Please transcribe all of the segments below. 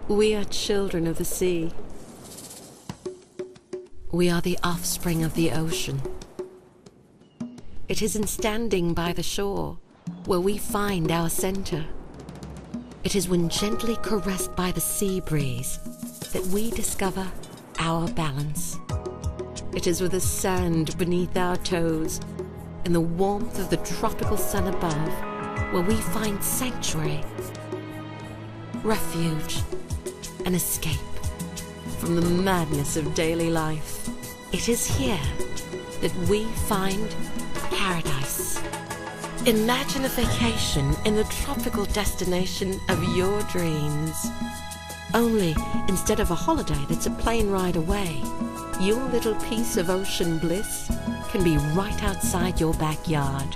We are children of the sea. We are the offspring of the ocean. It is in standing by the shore where we find our center. It is when gently caressed by the sea breeze that we discover our balance. It is with the sand beneath our toes and the warmth of the tropical sun above where we find sanctuary, refuge, and escape from the madness of daily life. It is here that we find paradise. Imagine a vacation in the tropical destination of your dreams. Only instead of a holiday that's a plane ride away, your little piece of ocean bliss can be right outside your backyard.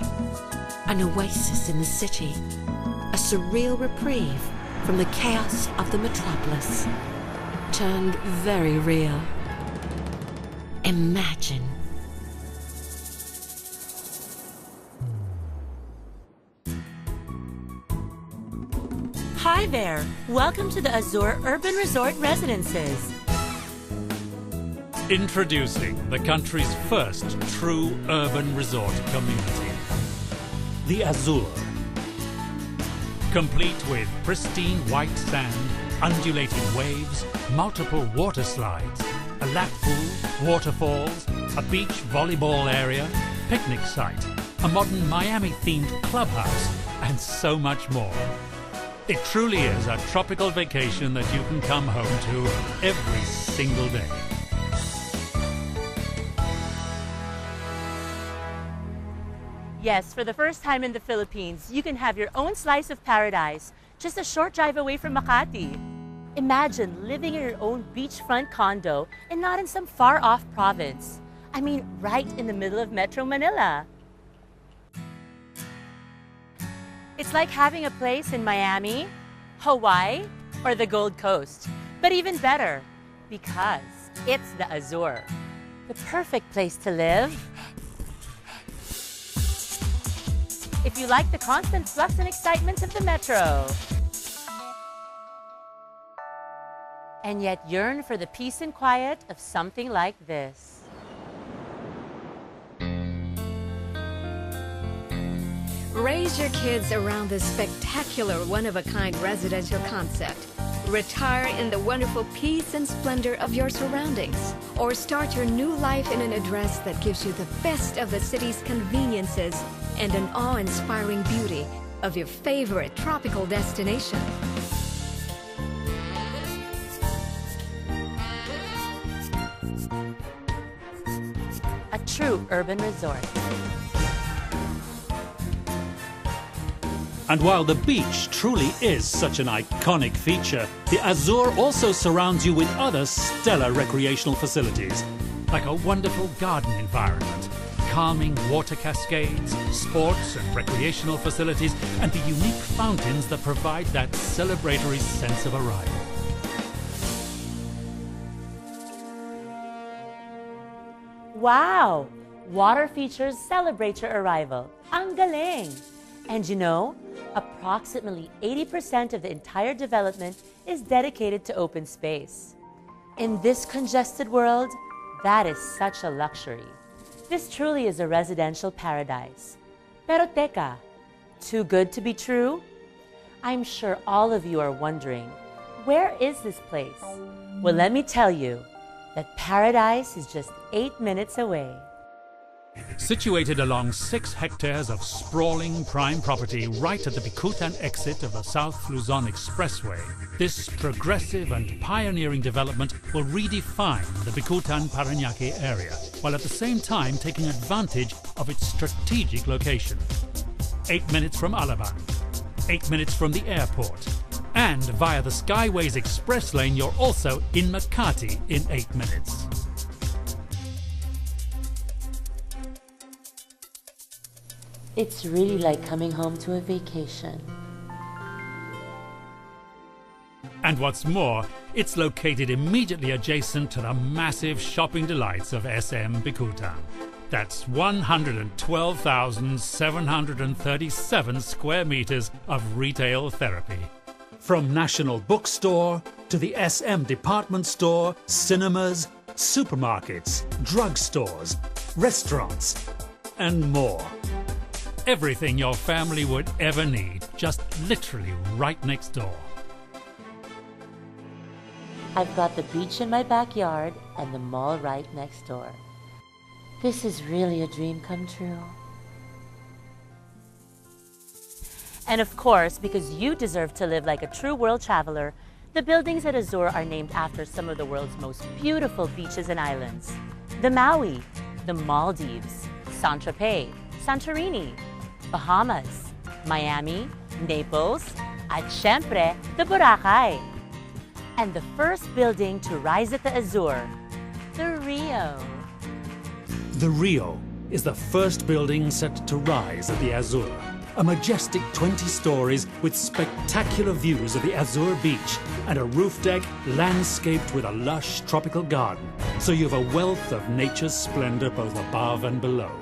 An oasis in the city, a surreal reprieve from the chaos of the metropolis, turned very real. Imagine. Hi there! Welcome to the Azure Urban Resort Residences. Introducing the country's first true urban resort community, the Azure. Complete with pristine white sand, undulating waves, multiple water slides, a lap pool, waterfalls, a beach volleyball area, picnic site, a modern Miami-themed clubhouse, and so much more. It truly is a tropical vacation that you can come home to every single day. Yes, for the first time in the Philippines, you can have your own slice of paradise, just a short drive away from Makati. Imagine living in your own beachfront condo and not in some far-off province. I mean, right in the middle of Metro Manila. It's like having a place in Miami, Hawaii, or the Gold Coast. But even better, because it's the Azure. The perfect place to live. If you like the constant flux and excitement of the metro, and yet yearn for the peace and quiet of something like this. Raise your kids around this spectacular one-of-a-kind residential concept. Retire in the wonderful peace and splendor of your surroundings. Or start your new life in an address that gives you the best of the city's conveniences and an awe-inspiring beauty of your favorite tropical destination. A true urban resort. And while the beach truly is such an iconic feature, the Azure also surrounds you with other stellar recreational facilities, like a wonderful garden environment, calming water cascades, sports and recreational facilities, and the unique fountains that provide that celebratory sense of arrival. Wow! Water features celebrate your arrival. Ang galing! And you know, approximately 80% of the entire development is dedicated to open space. In this congested world, that is such a luxury. This truly is a residential paradise. Pero teka, too good to be true? I'm sure all of you are wondering, where is this place? Well, let me tell you that paradise is just 8 minutes away. Situated along 6 hectares of sprawling prime property right at the Bicutan exit of the South Luzon Expressway, this progressive and pioneering development will redefine the Bicutan-Parañaque area, while at the same time taking advantage of its strategic location. 8 minutes from Alabang, 8 minutes from the airport, and via the Skyways Express lane you're also in Makati in 8 minutes. It's really like coming home to a vacation. And what's more, it's located immediately adjacent to the massive shopping delights of SM Bicutan. That's 112,737 square meters of retail therapy. From National Bookstore to the SM department store, cinemas, supermarkets, drugstores, restaurants, and more. Everything your family would ever need, just literally right next door. I've got the beach in my backyard and the mall right next door. This is really a dream come true. And of course, because you deserve to live like a true world traveler, the buildings at Azure are named after some of the world's most beautiful beaches and islands. The Maui, the Maldives, Saint-Tropez, Santorini, Bahamas, Miami, Naples, at syempre, the Boracay. And the first building to rise at the Azure, the Rio. The Rio is the first building set to rise at the Azure. A majestic 20 stories with spectacular views of the Azure beach and a roof deck landscaped with a lush tropical garden. So you have a wealth of nature's splendor both above and below.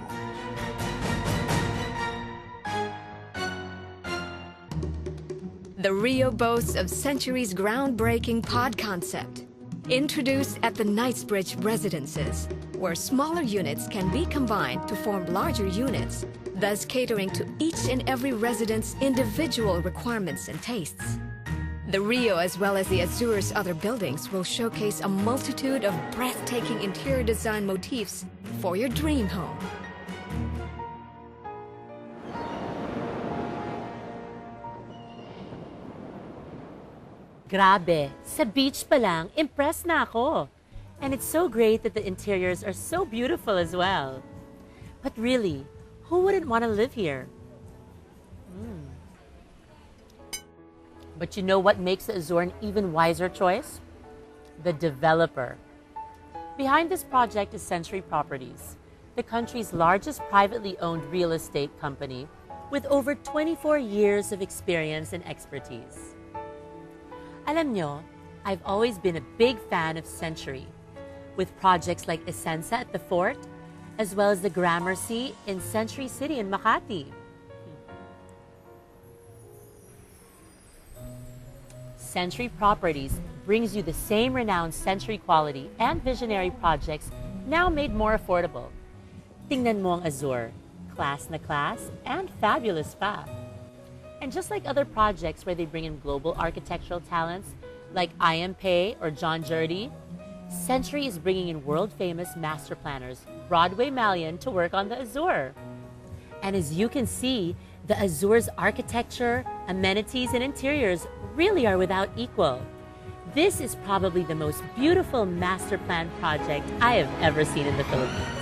The Rio boasts of Century's groundbreaking pod concept, introduced at the Knightsbridge residences, where smaller units can be combined to form larger units, thus catering to each and every resident's individual requirements and tastes. The Rio, as well as the Azure's other buildings, will showcase a multitude of breathtaking interior design motifs for your dream home. Grabe, sa beach pa lang, impressed na ako. And it's so great that the interiors are so beautiful as well. But really, who wouldn't want to live here? But you know what makes the Azure an even wiser choice? The developer. Behind this project is Century Properties, the country's largest privately owned real estate company with over 24 years of experience and expertise. Alam nyo, I've always been a big fan of Century, with projects like Essenza at the Fort, as well as the Gramercy in Century City in Makati. Century Properties brings you the same renowned Century quality and visionary projects now made more affordable. Tingnan mo ang Azure, class na class and fabulous pa. And just like other projects where they bring in global architectural talents like Pay or John Jurdy, Century is bringing in world-famous master planners Broadway Malian to work on the Azure. And as you can see, the Azure's architecture, amenities, and interiors really are without equal. This is probably the most beautiful master plan project I have ever seen in the Philippines.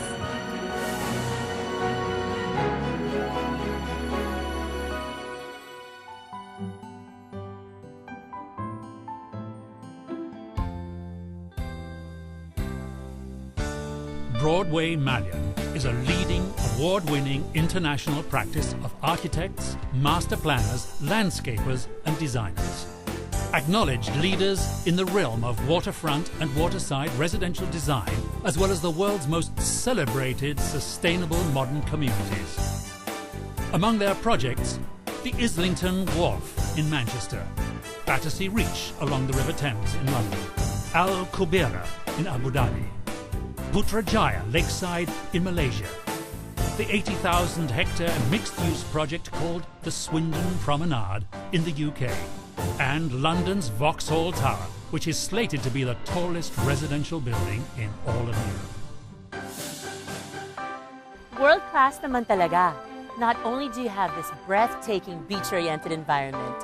Broadway Malian is a leading, award-winning international practice of architects, master planners, landscapers, and designers. Acknowledged leaders in the realm of waterfront and waterside residential design, as well as the world's most celebrated sustainable modern communities. Among their projects, the Islington Wharf in Manchester, Battersea Reach along the River Thames in London, Al Kubeira in Abu Dhabi, Putrajaya Lakeside in Malaysia, the 80,000-hectare mixed-use project called the Swindon Promenade in the UK, and London's Vauxhall Tower, which is slated to be the tallest residential building in all of Europe. World-class naman talaga. Not only do you have this breathtaking beach-oriented environment,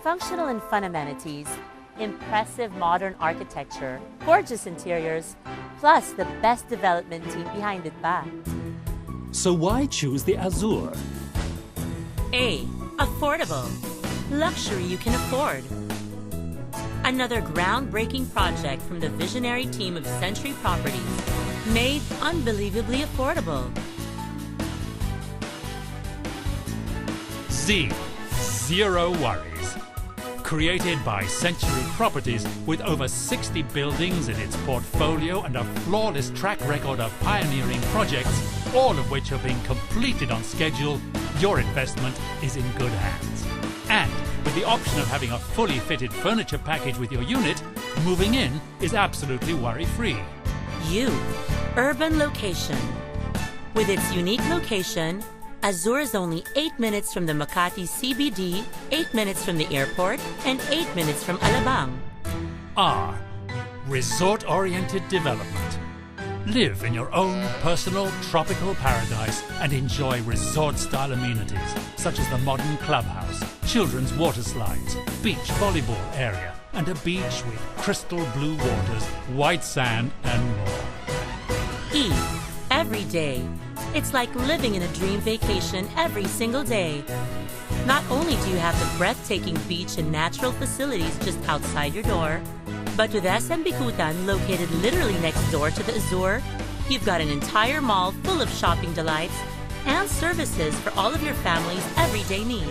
functional and fun amenities, impressive modern architecture, gorgeous interiors, plus the best development team behind it pa. So why choose the Azure? A. Affordable. Luxury you can afford. Another groundbreaking project from the visionary team of Century Properties, made unbelievably affordable. Z. Zero worries. Created by Century Properties with over 60 buildings in its portfolio and a flawless track record of pioneering projects, all of which have been completed on schedule, your investment is in good hands. And with With the option of having a fully fitted furniture package with your unit, moving in is absolutely worry-free. Urban location. With its unique location, Azure is only 8 minutes from the Makati CBD, 8 minutes from the airport, and 8 minutes from Alabang. R. Resort-oriented development. Live in your own personal tropical paradise and enjoy resort-style amenities such as the modern clubhouse, children's water slides, beach volleyball area, and a beach with crystal blue waters, white sand, and more. E. Every day. It's like living in a dream vacation every single day. Not only do you have the breathtaking beach and natural facilities just outside your door, but with SM Bikutan located literally next door to the Azure, you've got an entire mall full of shopping delights and services for all of your family's everyday needs.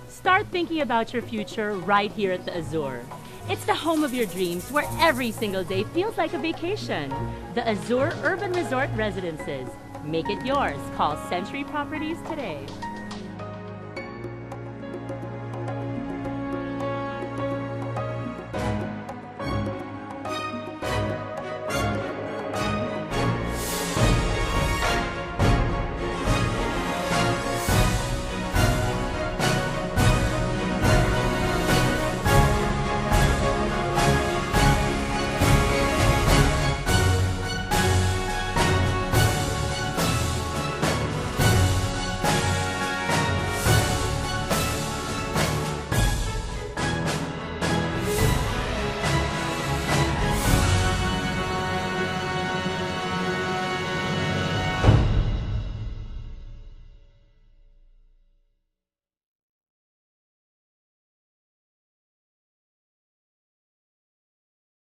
Start thinking about your future right here at the Azure. It's the home of your dreams where every single day feels like a vacation. The Azure Urban Resort Residences. Make it yours. Call Century Properties today.